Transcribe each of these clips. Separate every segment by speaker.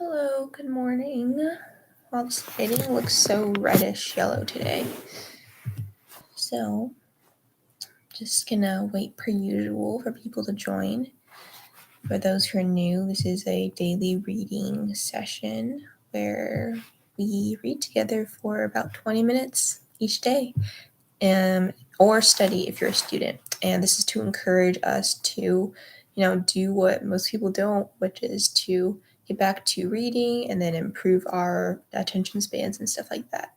Speaker 1: Hello, good morning. Well, this lighting looks so reddish yellow today. So, just gonna wait per usual for people to join. For those who are new, this is a daily reading session where we read together for about 20 minutes each day, or study if you're a student. And this is to encourage us to, do what most people don't, which is to get back to reading and then improve our attention spans and stuff like that.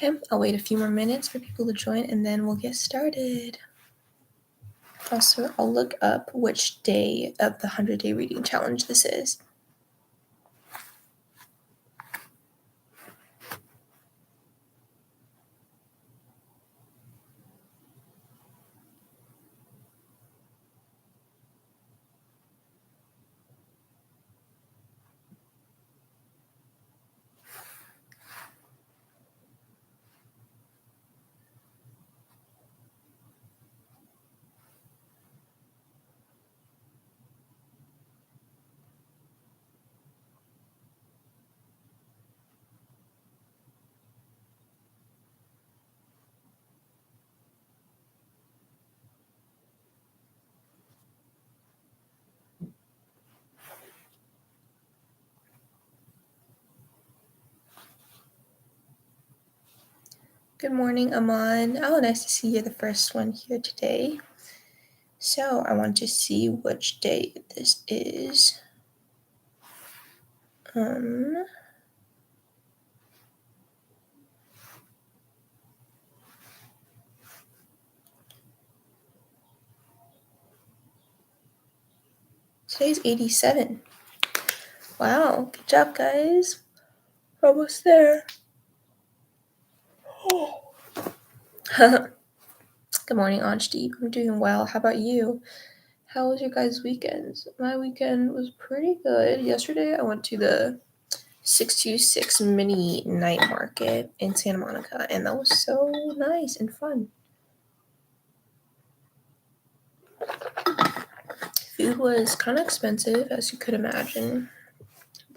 Speaker 1: Okay, I'll wait a few more minutes for people to join and then we'll get started. Also, I'll look up which day of the 100-day reading challenge this is. Good morning, Aman. Oh, nice to see you're the first one here today. So I want to see which day this is. Today's 87. Wow, good job, guys. Almost there. Good morning, Anjdeep. I'm doing well. How about you? How was your guys' weekends? My weekend was pretty good. Yesterday, I went to the 626 mini night market in Santa Monica, and that was so nice and fun. Food was kind of expensive, as you could imagine,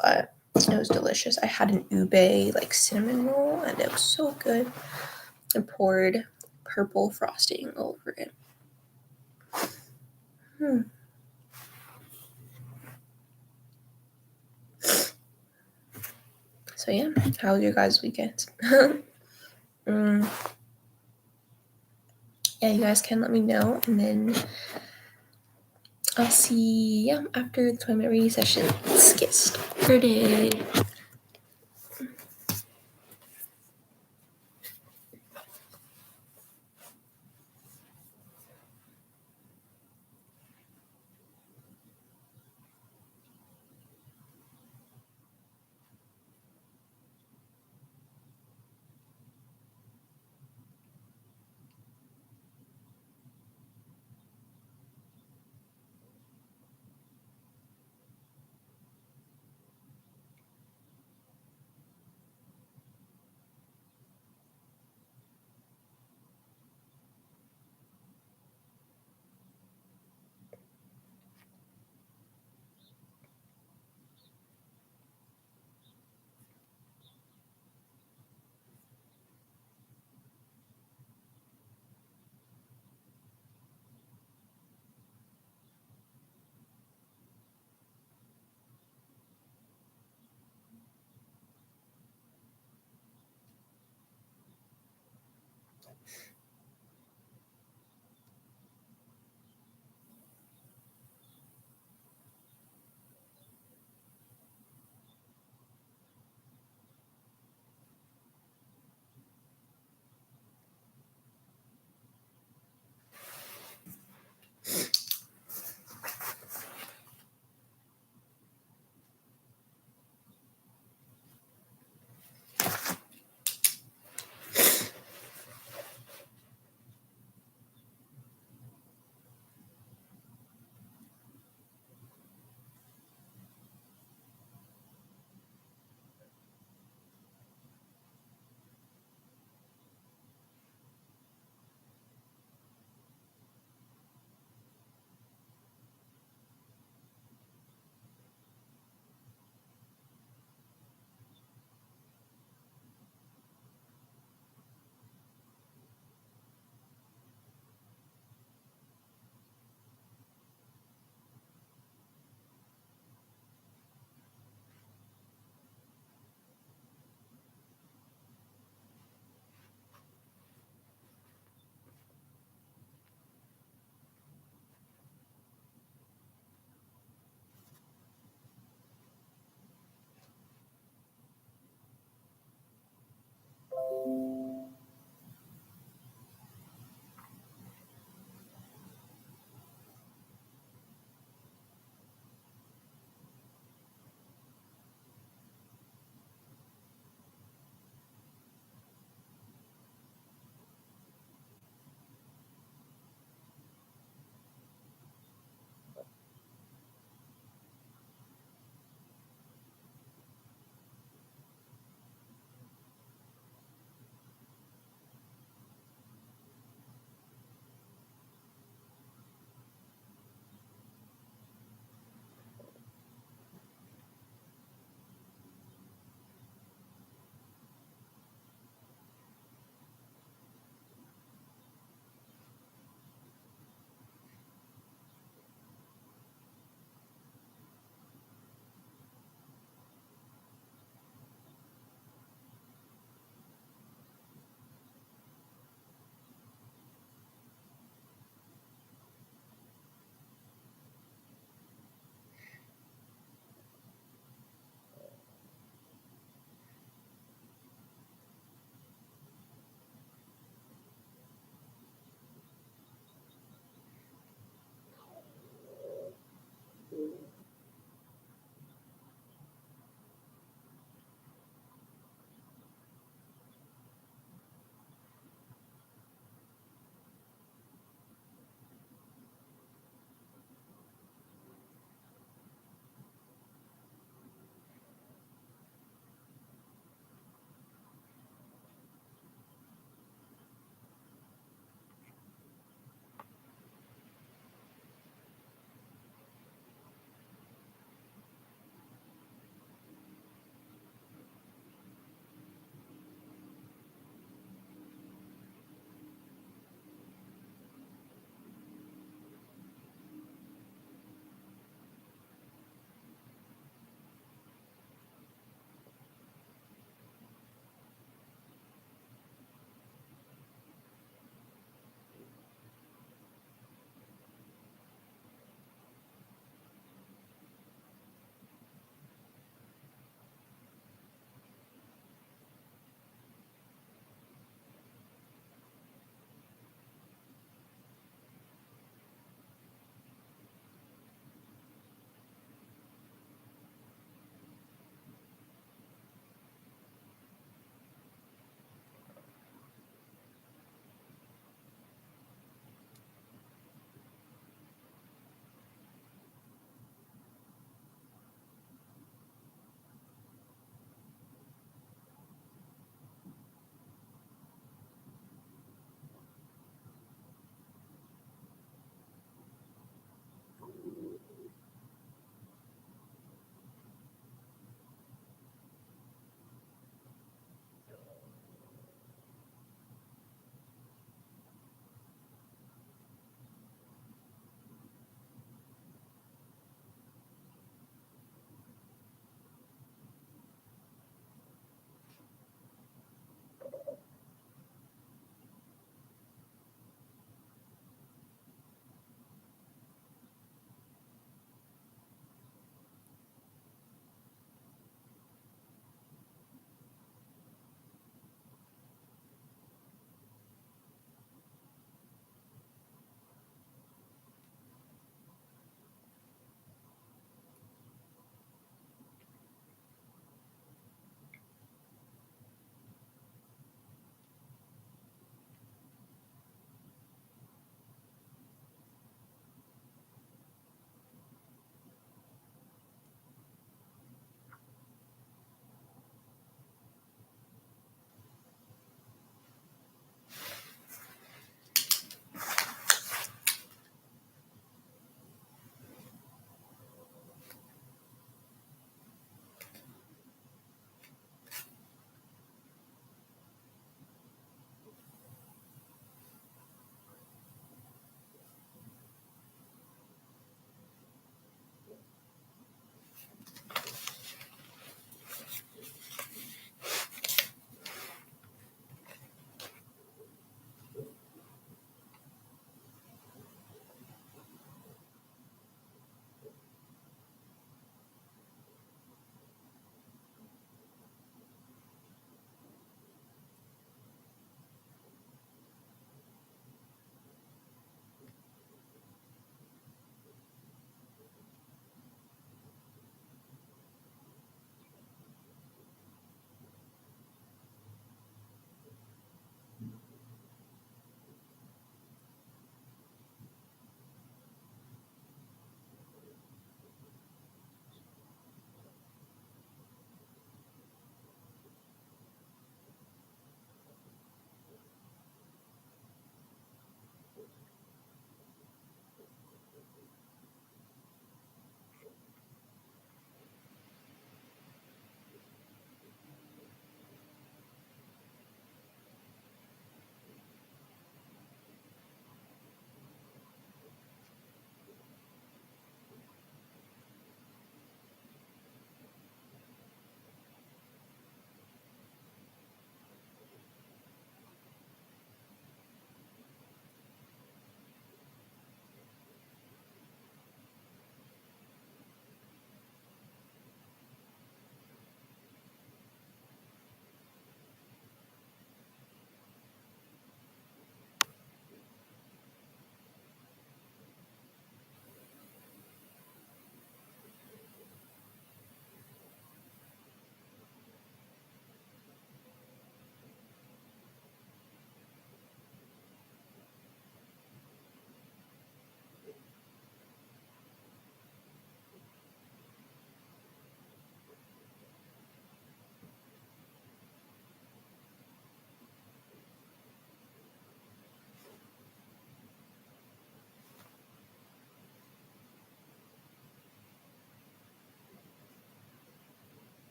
Speaker 1: but it was delicious. I had an ube cinnamon roll, and it was so good. I poured purple frosting over it. So yeah, how was your guys' weekend? Yeah, you guys can let me know, and then I'll see after the 20-minute reading session. Let's get started.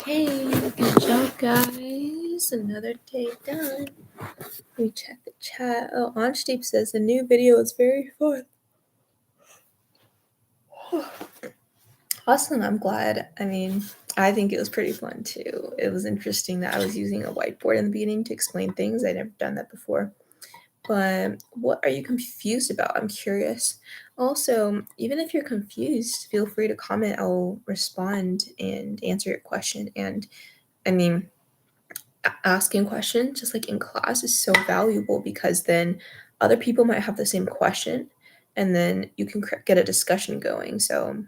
Speaker 1: Hey, good job, guys. Another day done. Let me check the chat. Oh, Anshdeep says the new video is very fun. Awesome. I'm glad. I mean, I think it was pretty fun too. It was interesting that I was using a whiteboard in the beginning to explain things. I'd never done that before. But what are you confused about? I'm curious. Also, even if you're confused, feel free to comment. I'll respond and answer your question. And I mean, asking questions, just like in class, is so valuable because then other people might have the same question and then you can get a discussion going. So,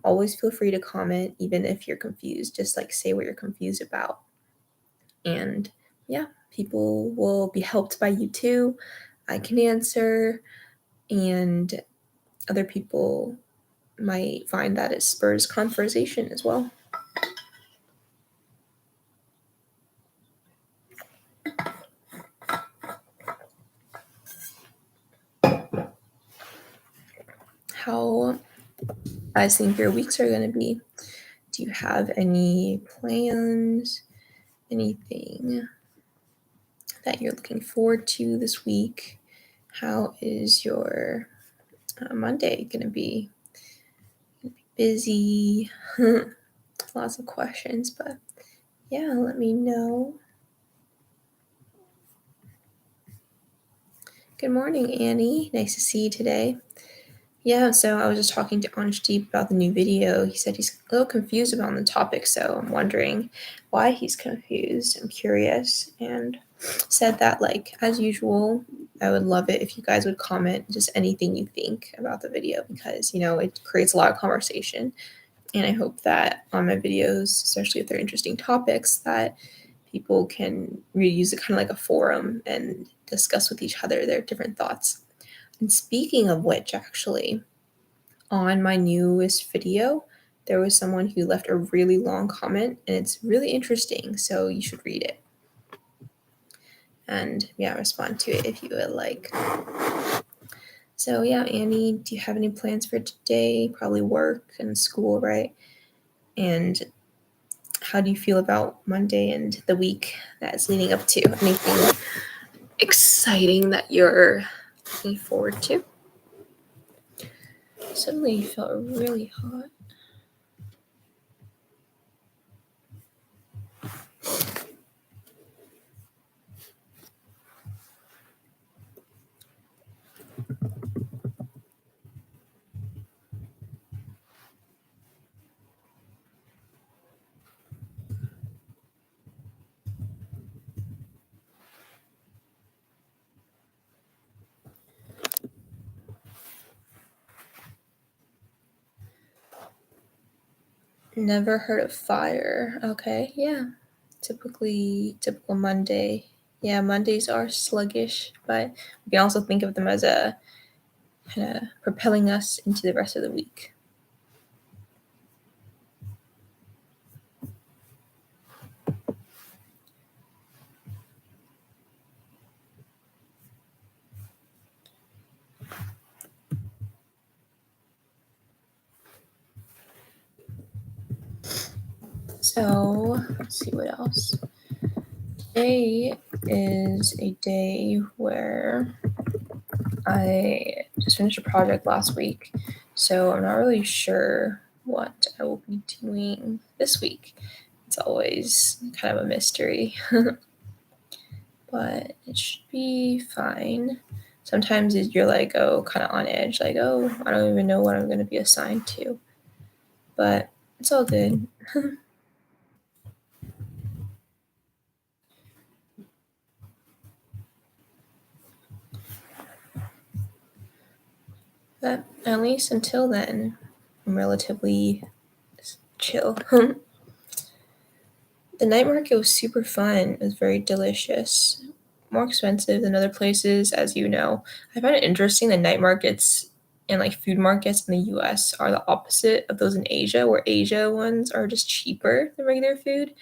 Speaker 1: always feel free to comment, even if you're confused. Just like say what you're confused about. And yeah, people will be helped by you too. I can answer, and other people might find that it spurs conversation as well. How I think your weeks are going to be. Do you have any plans? Anything that you're looking forward to this week? How is your Monday going to be? Busy? Lots of questions, but yeah, let me know. Good morning, Annie. Nice to see you today. Yeah, so I was just talking to Anshdeep about the new video. He said he's a little confused about the topic, so I'm wondering why he's confused. I'm curious, and said that, like, as usual, I would love it if you guys would comment just anything you think about the video because, it creates a lot of conversation. And I hope that on my videos, especially if they're interesting topics, that people can really use it kind of like a forum and discuss with each other their different thoughts. And speaking of which, actually, on my newest video, there was someone who left a really long comment, and it's really interesting, so you should read it. And yeah, respond to it if you would like. So yeah, Annie, do you have any plans for today? Probably work and school, right? And how do you feel about Monday and the week that's leading up to? Anything exciting that you're looking forward to? Suddenly you felt really hot. Never heard of fire. Okay, yeah. Typical Monday. Yeah, Mondays are sluggish, but we can also think of them as a kind of propelling us into the rest of the week. So let's see what else. Today is a day where I just finished a project last week, so I'm not really sure what I will be doing this week. It's always kind of a mystery, but it should be fine. Sometimes you're like, oh, kind of on edge, like, oh, I don't even know what I'm going to be assigned to, but it's all good. But at least until then, I'm relatively chill. The night market was super fun. It was very delicious. More expensive than other places, as you know. I find it interesting that night markets and like food markets in the US are the opposite of those in Asia, where Asia ones are just cheaper than regular food.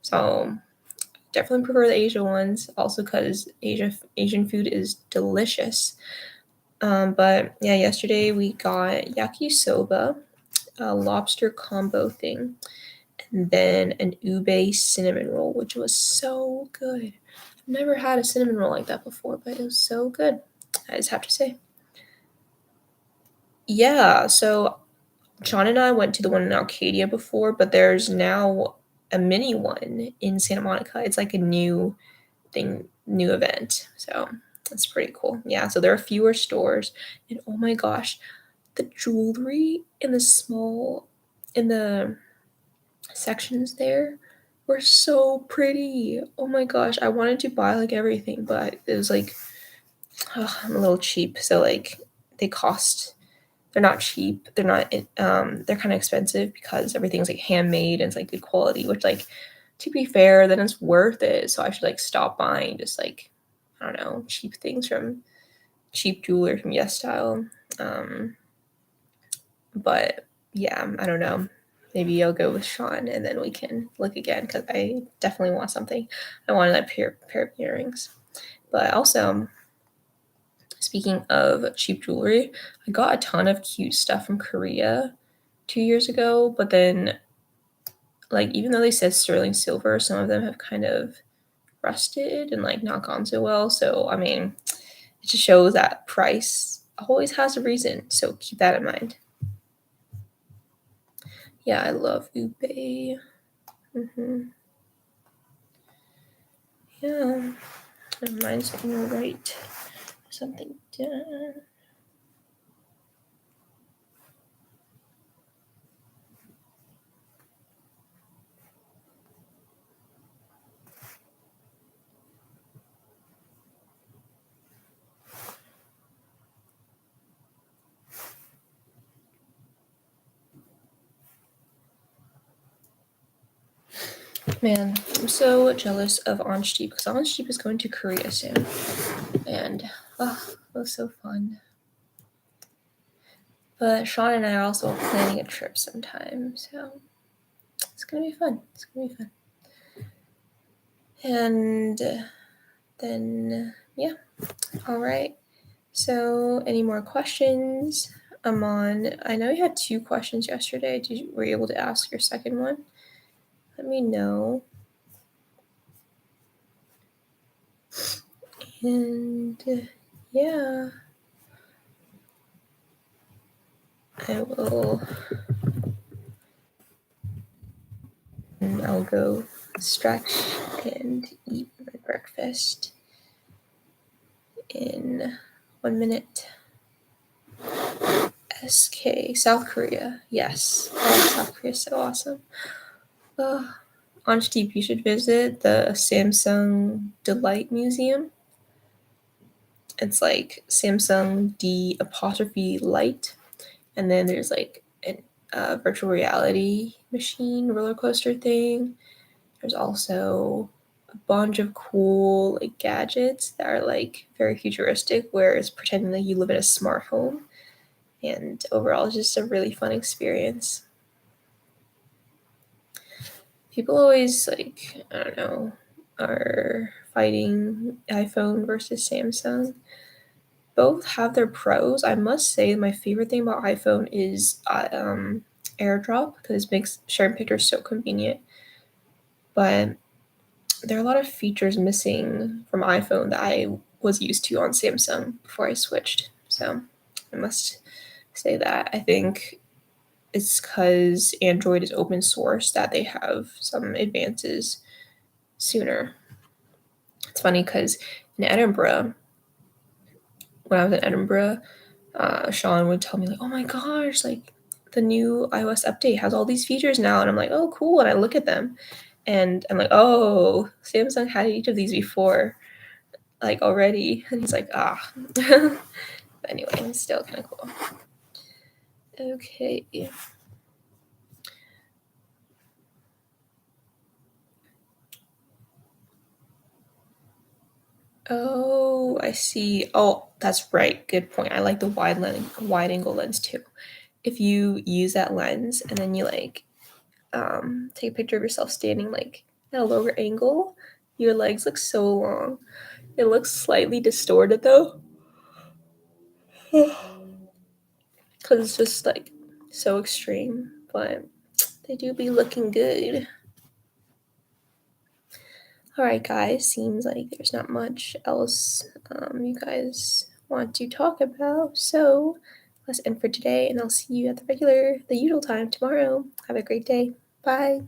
Speaker 1: So definitely prefer the Asia ones, also because Asian food is delicious. But yeah, yesterday we got yakisoba, a lobster combo thing. and then an ube cinnamon roll, which was so good. I've never had a cinnamon roll like that before, but it was so good. I just have to say. Yeah, so John and I went to the one in Arcadia before, but there's now a mini one in Santa Monica. It's like a new thing, new event. So that's pretty cool. Yeah, so there are fewer stores, and oh my gosh, the jewelry in the sections there were so pretty. Oh my gosh, I wanted to buy like everything, but it was like I'm a little cheap, so like they cost they're not cheap. They're not they're kind of expensive because everything's like handmade and it's like good quality, which like to be fair, then it's worth it. So I should like stop buying just like I don't know, cheap things from cheap jewelry from Yes Style. Um but yeah, I don't know. Maybe I'll go with Sean and then we can look again because I definitely want something. I wanted a pair of earrings. But also, speaking of cheap jewelry, I got a ton of cute stuff from Korea 2 years ago, but then like even though they said sterling silver, some of them have kind of rusted and like not gone so well. So I mean, it just shows that price always has a reason. So keep that in mind. Yeah, I love ube. Hmm. Yeah, it reminds me to write something down. Man, I'm so jealous of Anshdeep because Anshdeep is going to Korea soon, and oh, it was so fun. But Sean and I are also planning a trip sometime, so it's gonna be fun. It's gonna be fun. And then yeah, all right. So, any more questions? Amon, I know you had two questions yesterday. Were you able to ask your second one? Let me know. And yeah, I will. And I'll go stretch and eat my breakfast in 1 minute. SK, South Korea. Yes. Oh, South Korea is so awesome. Anjdeep, you should visit the Samsung Delight Museum. It's like Samsung D apostrophe light. And then there's like a virtual reality machine roller coaster thing. There's also a bunch of cool like gadgets that are like very futuristic, where it's pretending that you live in a smart home. And overall, it's just a really fun experience. People always like I don't know are fighting iPhone versus Samsung. Both have their pros. I must say my favorite thing about iPhone is AirDrop because it makes sharing pictures so convenient. But there are a lot of features missing from iPhone that I was used to on Samsung before I switched. So I must say that I think it's because Android is open source that they have some advances sooner. It's funny because in Edinburgh, when I was in Edinburgh, Sean would tell me like, "Oh my gosh, like the new iOS update has all these features now," and I'm like, "Oh, cool!" And I look at them, and I'm like, "Oh, Samsung had each of these before, like already." And he's like, "Ah." But anyway, it's still kind of cool. Okay. Oh, I see. Oh, that's right. Good point. I like the wide angle lens too. If you use that lens and then you like take a picture of yourself standing like at a lower angle, your legs look so long. It looks slightly distorted though, because it's just like so extreme, but They do be looking good. Alright guys, seems like there's not much else you guys want to talk about, so let's end for today, and I'll see you at the usual time tomorrow. Have a great day. Bye.